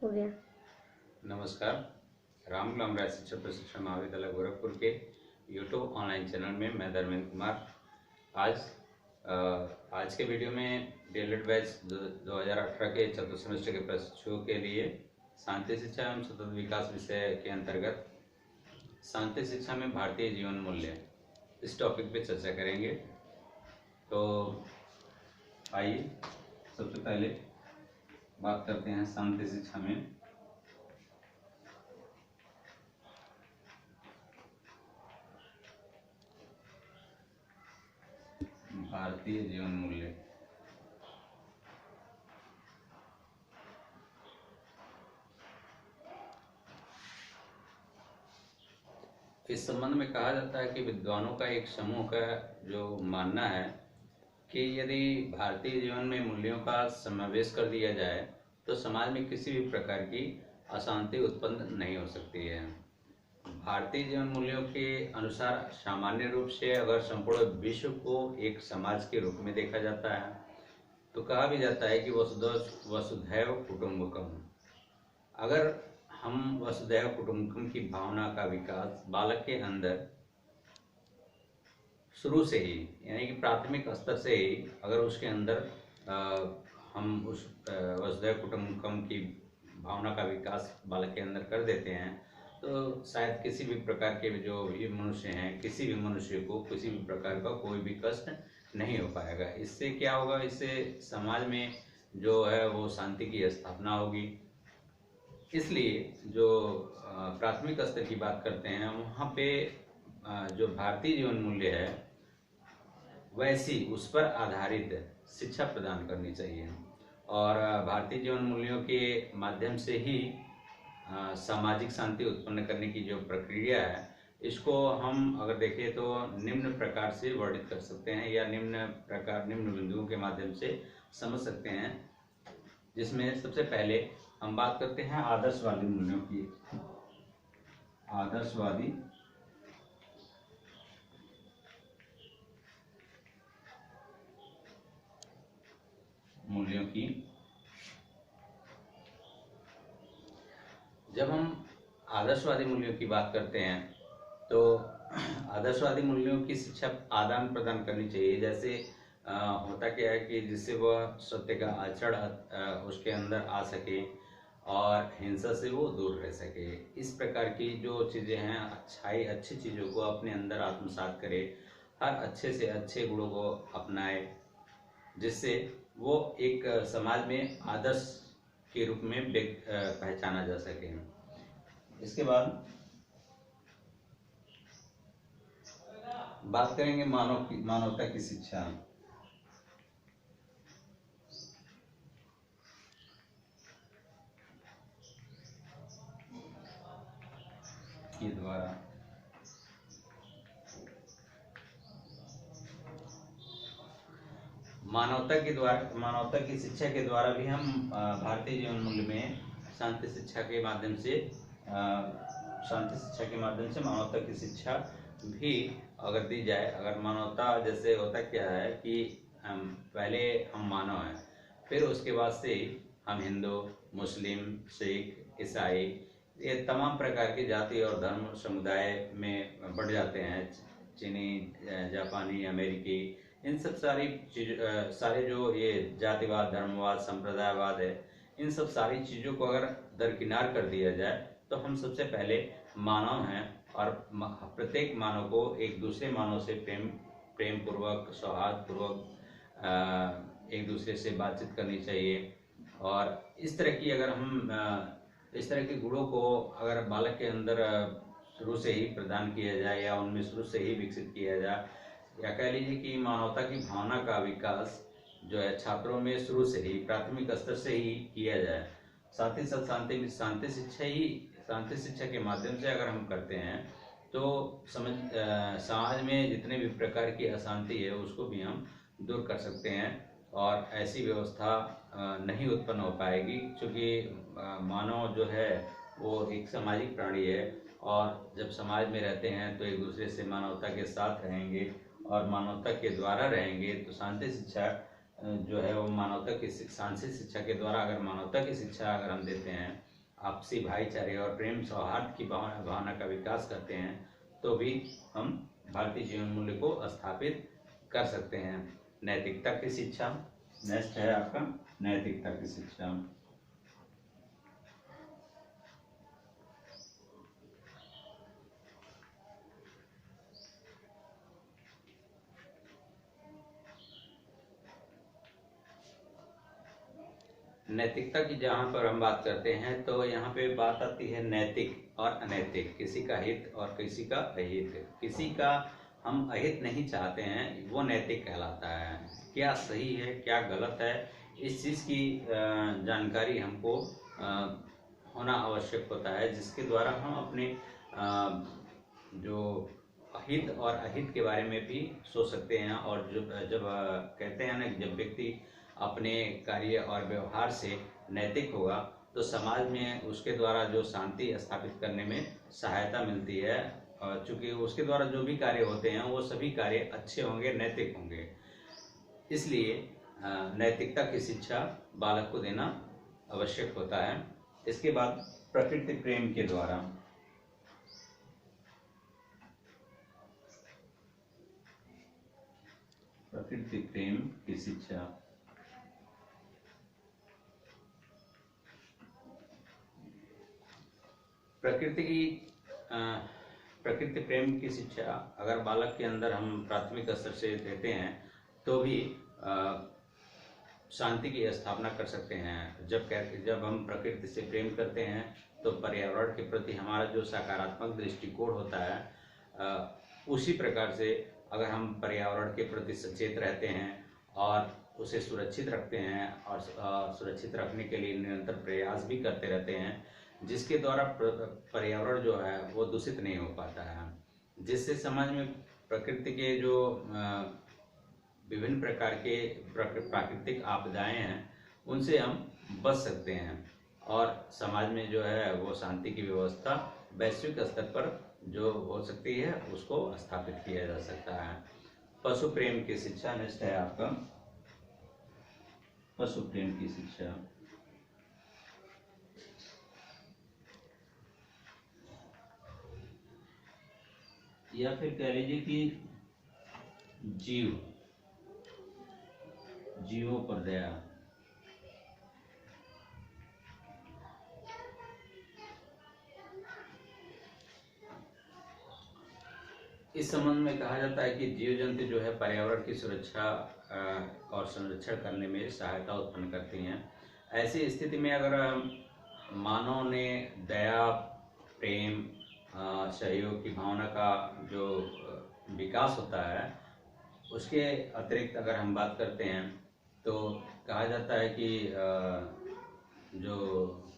हो गया। नमस्कार। रामगुलाम राय शिक्षक प्रशिक्षण महाविद्यालय गोरखपुर के यूट्यूब ऑनलाइन चैनल में मैं धर्मेंद्र कुमार आज आज के वीडियो में डीएलएड बैच 2018 के चतुर्थ सेमेस्टर के प्रशिक्षुओं के लिए शांति शिक्षा एवं सतत विकास विषय के अंतर्गत शांति शिक्षा में भारतीय जीवन मूल्य इस टॉपिक पे चर्चा करेंगे। तो आइए सबसे पहले बात करते हैं शांति शिक्षा में भारतीय जीवन मूल्य। इस संबंध में कहा जाता है कि विद्वानों का एक समूह का जो मानना है कि यदि भारतीय जीवन में मूल्यों का समावेश कर दिया जाए तो समाज में किसी भी प्रकार की अशांति उत्पन्न नहीं हो सकती है। भारतीय जीवन मूल्यों के अनुसार सामान्य रूप से अगर संपूर्ण विश्व को एक समाज के रूप में देखा जाता है तो कहा भी जाता है कि वसुधैव कुटुंबकम। अगर हम वसुधैव कुटुंबकम की भावना का विकास बालक के अंदर शुरू से ही यानी कि प्राथमिक स्तर से ही अगर उसके अंदर हम उस वसुधैव कुटुंबकम की भावना का विकास बालक के अंदर कर देते हैं तो शायद किसी भी प्रकार के जो ये मनुष्य हैं किसी भी मनुष्य को किसी भी प्रकार का कोई भी कष्ट नहीं हो पाएगा। इससे क्या होगा, इससे समाज में जो है वो शांति की स्थापना होगी। इसलिए जो प्राथमिक स्तर की बात करते हैं वहाँ पे जो भारतीय जीवन मूल्य है वैसी उस पर आधारित शिक्षा प्रदान करनी चाहिए और भारतीय जीवन मूल्यों के माध्यम से ही सामाजिक शांति उत्पन्न करने की जो प्रक्रिया है इसको हम अगर देखें तो निम्न प्रकार से वर्णित कर सकते हैं या निम्न बिंदुओं के माध्यम से समझ सकते हैं, जिसमें सबसे पहले हम बात करते हैं आदर्शवादी मूल्यों की। आदर्शवादी मूल्यों की जब हम आदर्शवादी मूल्यों की बात करते हैं तो आदर्शवादी मूल्यों की शिक्षा आदान प्रदान करनी चाहिए। जैसे होता क्या है कि जिससे वह सत्य का आचरण उसके अंदर आ सके और हिंसा से वो दूर रह सके। इस प्रकार की जो चीज़ें हैं अच्छी चीज़ों को अपने अंदर आत्मसात करे, हर अच्छे से अच्छे गुणों को अपनाए, जिससे वो एक समाज में आदर्श के रूप में पहचाना जा सके। इसके बाद बात करेंगे मानवता की शिक्षा के द्वारा। मानवता की शिक्षा के द्वारा भी हम भारतीय जीवन मूल्य में शांति शिक्षा के माध्यम से मानवता की शिक्षा भी अगर दी जाए। अगर मानवता जैसे होता क्या है कि पहले हम मानव हैं, फिर उसके बाद से हम हिंदू, मुस्लिम, सिख, ईसाई ये तमाम प्रकार के जाति और धर्म समुदाय में बढ़ जाते हैं। चीनी, जापानी, अमेरिकी, इन सब सारे जो ये जातिवाद, धर्मवाद, संप्रदायवाद है, इन सब सारी चीज़ों को अगर दरकिनार कर दिया जाए तो हम सबसे पहले मानव हैं और प्रत्येक मानव को एक दूसरे मानव से प्रेम पूर्वक, सौहार्द पूर्वक एक दूसरे से बातचीत करनी चाहिए। और इस तरह की अगर हम इस तरह के गुणों को अगर बालक के अंदर शुरू से ही प्रदान किया जाए या उनमें शुरू से ही विकसित किया जाए, या कह लीजिए कि मानवता की भावना का विकास जो है छात्रों में शुरू से ही प्राथमिक स्तर से ही किया जाए, साथ ही साथ शांति शिक्षा के माध्यम से अगर हम करते हैं तो समाज में जितने भी प्रकार की अशांति है उसको भी हम दूर कर सकते हैं और ऐसी व्यवस्था नहीं उत्पन्न हो पाएगी, क्योंकि मानव जो है वो एक सामाजिक प्राणी है और जब समाज में रहते हैं तो एक दूसरे से मानवता के साथ रहेंगे और मानवता के द्वारा रहेंगे तो शांति शिक्षा जो है वो मानवता की सांस्कृतिक शिक्षा के द्वारा अगर मानवता की शिक्षा अगर हम देते हैं, आपसी भाईचारे और प्रेम सौहार्द की भावना का विकास करते हैं, तो भी हम भारतीय जीवन मूल्य को स्थापित कर सकते हैं। नैतिकता की शिक्षा नेक्स्ट है आपका, नैतिकता की शिक्षा। नैतिकता की जहाँ पर हम बात करते हैं तो यहाँ पे बात आती है नैतिक और अनैतिक, किसी का हित और किसी का अहित। किसी का हम अहित नहीं चाहते हैं, वो नैतिक कहलाता है। क्या सही है क्या गलत है, इस चीज़ की जानकारी हमको होना आवश्यक होता है, जिसके द्वारा हम अपने जो हित और अहित के बारे में भी सोच सकते हैं। और जब कहते हैं ना, जब व्यक्ति अपने कार्य और व्यवहार से नैतिक होगा तो समाज में उसके द्वारा जो शांति स्थापित करने में सहायता मिलती है, चूँकि उसके द्वारा जो भी कार्य होते हैं वो सभी कार्य अच्छे होंगे, नैतिक होंगे। इसलिए नैतिकता की शिक्षा बालक को देना आवश्यक होता है। इसके बाद प्रकृति प्रेम के द्वारा, प्रकृति प्रेम की शिक्षा। प्रकृति प्रेम की शिक्षा अगर बालक के अंदर हम प्राथमिक स्तर से देते हैं तो भी शांति की स्थापना कर सकते हैं। जब हम प्रकृति से प्रेम करते हैं तो पर्यावरण के प्रति हमारा जो सकारात्मक दृष्टिकोण होता है, उसी प्रकार से अगर हम पर्यावरण के प्रति सचेत रहते हैं और उसे सुरक्षित रखते हैं और सुरक्षित रखने के लिए निरंतर प्रयास भी करते रहते हैं, जिसके द्वारा पर्यावरण जो है वो दूषित नहीं हो पाता है, जिससे समाज में प्रकृति के जो विभिन्न प्रकार के प्राकृतिक आपदाएं हैं उनसे हम बच सकते हैं और समाज में जो है वो शांति की व्यवस्था वैश्विक स्तर पर जो हो सकती है उसको स्थापित किया जा सकता है। पशु प्रेम की शिक्षा नेक्स्ट है आपका, पशु प्रेम की शिक्षा। या फिर कह लीजिए कि जीवों पर दया। इस संबंध में कहा जाता है कि जीव जंतु जो है पर्यावरण की सुरक्षा और संरक्षण करने में सहायता उत्पन्न करती हैं। ऐसी स्थिति में अगर मानव ने दया, प्रेम, सहयोग की भावना का जो विकास होता है, उसके अतिरिक्त अगर हम बात करते हैं तो कहा जाता है कि जो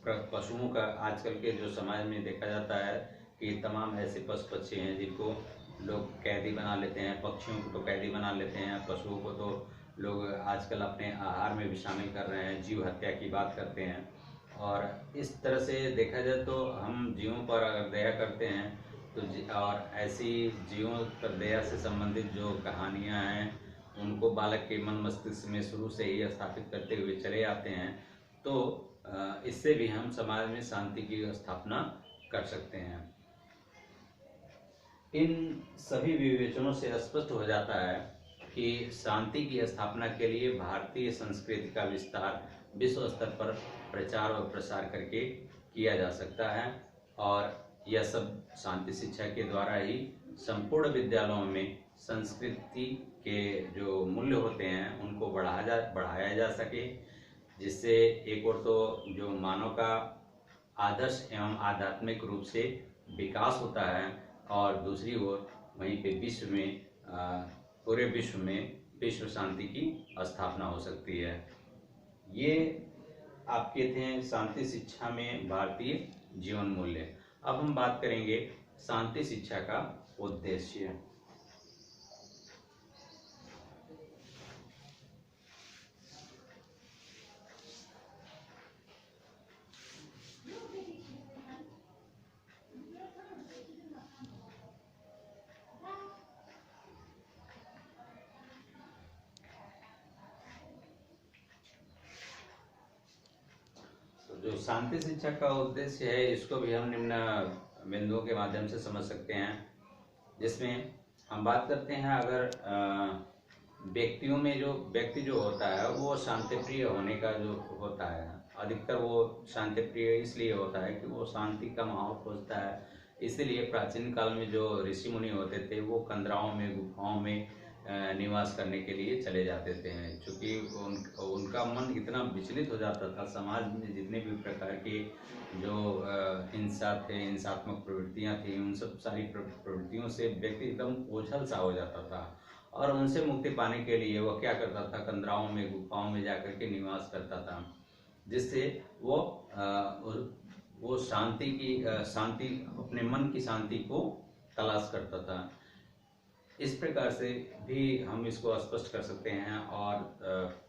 पशुओं का आजकल के जो समाज में देखा जाता है कि तमाम ऐसे पशु पक्षी हैं जिनको लोग कैदी बना लेते हैं। पक्षियों को तो कैदी बना लेते हैं, पशुओं को तो लोग आजकल अपने आहार में भी शामिल कर रहे हैं, जीव हत्या की बात करते हैं। और इस तरह से देखा जाए तो हम जीवों पर अगर दया करते हैं तो और ऐसी जीवों पर दया से संबंधित जो कहानियाँ हैं उनको बालक के मन मस्तिष्क में शुरू से ही स्थापित करते हुए चले आते हैं, तो इससे भी हम समाज में शांति की स्थापना कर सकते हैं। इन सभी विवेचनों से स्पष्ट हो जाता है कि शांति की स्थापना के लिए भारतीय संस्कृति का विस्तार विश्व स्तर पर प्रचार और प्रसार करके किया जा सकता है और यह सब शांति शिक्षा के द्वारा ही संपूर्ण विद्यालयों में संस्कृति के जो मूल्य होते हैं उनको बढ़ाया जा सके, जिससे एक और तो जो मानव का आदर्श एवं आध्यात्मिक रूप से विकास होता है और दूसरी ओर वहीं पे विश्व में पूरे विश्व में विश्व शांति की स्थापना हो सकती है। ये आपके थे शांति शिक्षा में भारतीय जीवन मूल्य। अब हम बात करेंगे शांति शिक्षा का उद्देश्य। शांति शिक्षा का उद्देश्य है, इसको भी हम निम्न बिंदुओं के माध्यम से समझ सकते हैं, जिसमें हम बात करते हैं अगर व्यक्तियों में जो व्यक्ति जो होता है वो शांति प्रिय होने का जो होता है, अधिकतर वो शांति प्रिय इसलिए होता है कि वो शांति का माहौल खोजता है। इसीलिए प्राचीन काल में जो ऋषि मुनि होते थे वो कंदराओं में, गुफाओं में निवास करने के लिए चले जाते थे, क्योंकि उनका मन इतना विचलित हो जाता था। समाज में जितने भी प्रकार के जो हिंसा थे, हिंसात्मक प्रवृत्तियां थी, उन सब सारी प्रवृत्तियों से व्यक्ति एकदम ओझल सा हो जाता था, और उनसे मुक्ति पाने के लिए वो क्या करता था, कंदराओं में, गुफाओं में जाकर के निवास करता था, जिससे वो शांति अपने मन की शांति को तलाश करता था। इस प्रकार से भी हम इसको स्पष्ट कर सकते हैं। और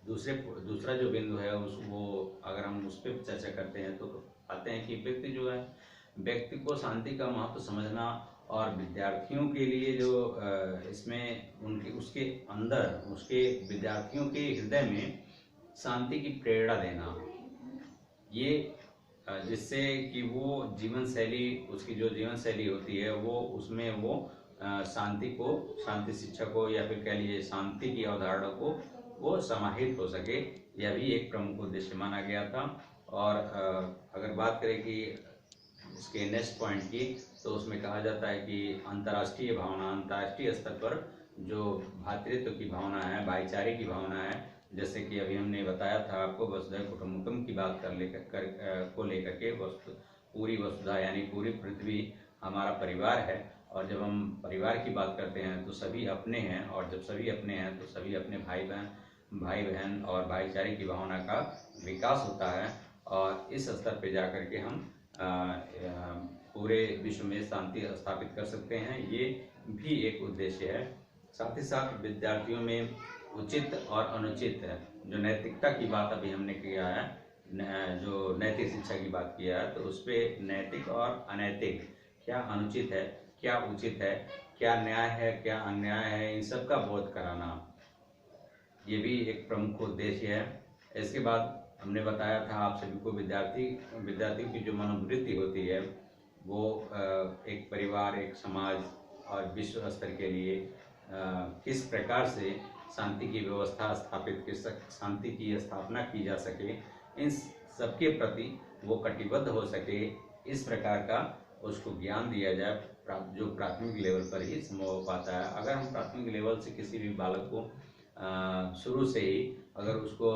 दूसरा जो बिंदु है वो अगर हम उस पर चर्चा करते हैं तो पाते हैं कि व्यक्ति जो है, व्यक्ति को शांति का महत्व समझना, और विद्यार्थियों के लिए जो इसमें उसके अंदर, उसके विद्यार्थियों के हृदय में शांति की प्रेरणा देना, ये जिससे कि वो जीवन शैली, उसकी जो जीवन शैली होती है वो उसमें वो शांति शिक्षा को, या फिर कह लीजिए शांति की अवधारणा को वो समाहित हो सके, यह भी एक प्रमुख उद्देश्य माना गया था। और अगर बात करें कि इसके नेक्स्ट पॉइंट की, तो उसमें कहा जाता है कि अंतर्राष्ट्रीय भावना, अंतर्राष्ट्रीय स्तर पर जो भ्रातृत्व की भावना है, भाईचारे की भावना है, जैसे कि अभी हमने बताया था आपको वसुधैव कुटुंबकम की बात लेकर के पूरी वसुधा यानी पूरी पृथ्वी हमारा परिवार है, और जब हम परिवार की बात करते हैं तो सभी अपने हैं, और जब सभी अपने हैं तो सभी अपने भाई बहन और भाईचारे की भावना का विकास होता है, और इस स्तर पे जाकर के हम पूरे विश्व में शांति स्थापित कर सकते हैं। ये भी एक उद्देश्य है। साथ ही साथ विद्यार्थियों में उचित और अनुचित जो नैतिकता की बात अभी हमने किया है, जो नैतिक शिक्षा की बात किया है, तो उस पर नैतिक और अनैतिक, क्या अनुचित है, क्या उचित है, क्या न्याय है, क्या अन्याय है, इन सब का बोध कराना, ये भी एक प्रमुख उद्देश्य है। इसके बाद हमने बताया था आप सभी को विद्यार्थियों की जो मनोवृत्ति होती है वो एक परिवार, एक समाज और विश्व स्तर के लिए किस प्रकार से शांति की व्यवस्था शांति की स्थापना की जा सके, इन सबके प्रति वो कटिबद्ध हो सके, इस प्रकार का उसको ज्ञान दिया जाए, जो प्राथमिक लेवल पर ही संभव हो पाता है। अगर हम प्राथमिक लेवल से किसी भी बालक को शुरू से ही अगर उसको